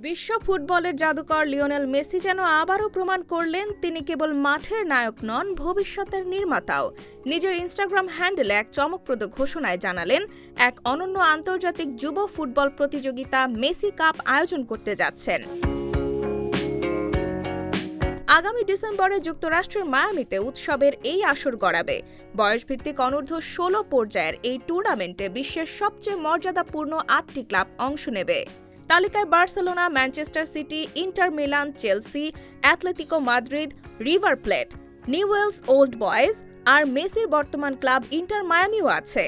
বিশ্ব ফুটবলের জাদুকর লিওনেল মেসি যেন আবারও প্রমাণ করলেন তিনি কেবল মাঠের নায়ক নন, ভবিষ্যতের নির্মাতাও। নিজের ইনস্টাগ্রাম হ্যান্ডেলে এক চমকপ্রদ ঘোষণায় জানালেন, এক অনন্য আন্তর্জাতিক যুব ফুটবল প্রতিযোগিতা মেসি কাপ আয়োজন করতে যাচ্ছেন। আগামী ডিসেম্বরে যুক্তরাষ্ট্রের মায়ামিতে উৎসবের এই আসর গড়াবে। বয়সভিত্তিক অনূর্ধ্ব ১৬ পর্যায়ের এই টুর্নামেন্টে বিশ্বের সবচেয়ে মর্যাদাপূর্ণ ৮টি ক্লাব অংশ নেবে। তালিকায় Barcelona, Manchester City, Inter Milan, Chelsea, Atletico Madrid, River Plate, Newell's Old Boys আর মেসির বর্তমান ক্লাব ইন্টার মায়ামিও আছে।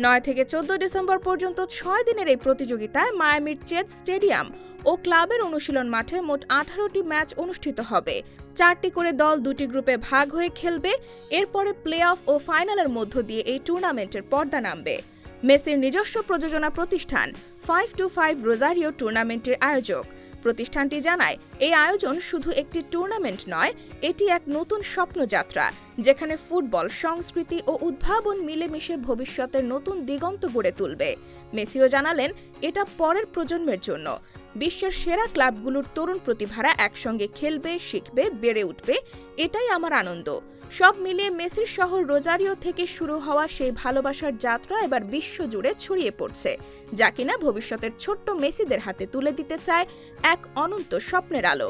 ৯ থেকে ১৪ ডিসেম্বর পর্যন্ত ৬ দিনের এই প্রতিযোগিতায় মায়ামির চেজ স্টেডিয়াম ও ক্লাবের অনুশীলন মাঠে মোট ১৮টি ম্যাচ অনুষ্ঠিত হবে। ৪টি করে দল ২টি গ্রুপে ভাগ হয়ে খেলবে। এরপরে প্লে অফ ও ফাইনালের মধ্য দিয়ে এই টুর্নামেন্টের পর্দা নামবে। মেসির নিজস্ব প্রযোজনা প্রতিষ্ঠান 525 রোজারিও টুর্নামেন্টের আয়োজক। প্রতিষ্ঠানটি জানায়, এই আয়োজন শুধু একটি টুর্নামেন্ট নয়, এটি এক নতুন স্বপ্নযাত্রা, যেখানে ফুটবল, সংস্কৃতি ও উদ্ভাবন মিলেমিশে ভবিষ্যতের নতুন দিগন্ত গড়ে তুলবে। মেসিও জানালেন, এটা পরের প্রজন্মের জন্য। বিশ্বের সেরা ক্লাবগুলোর তরুণ প্রতিভারা একসঙ্গে খেলবে, শিখবে, বেড়ে উঠবে, এটাই আমার আনন্দ। সব মিলিয়ে মেসির শহর রোজারিও থেকে শুরু হওয়া সেই ভালোবাসার যাত্রা এবার বিশ্বজুড়ে ছড়িয়ে পড়ছে, যা কিনা ভবিষ্যতের ছোট্ট মেসিদের হাতে তুলে দিতে চায় এক অনন্ত স্বপ্নের আলো।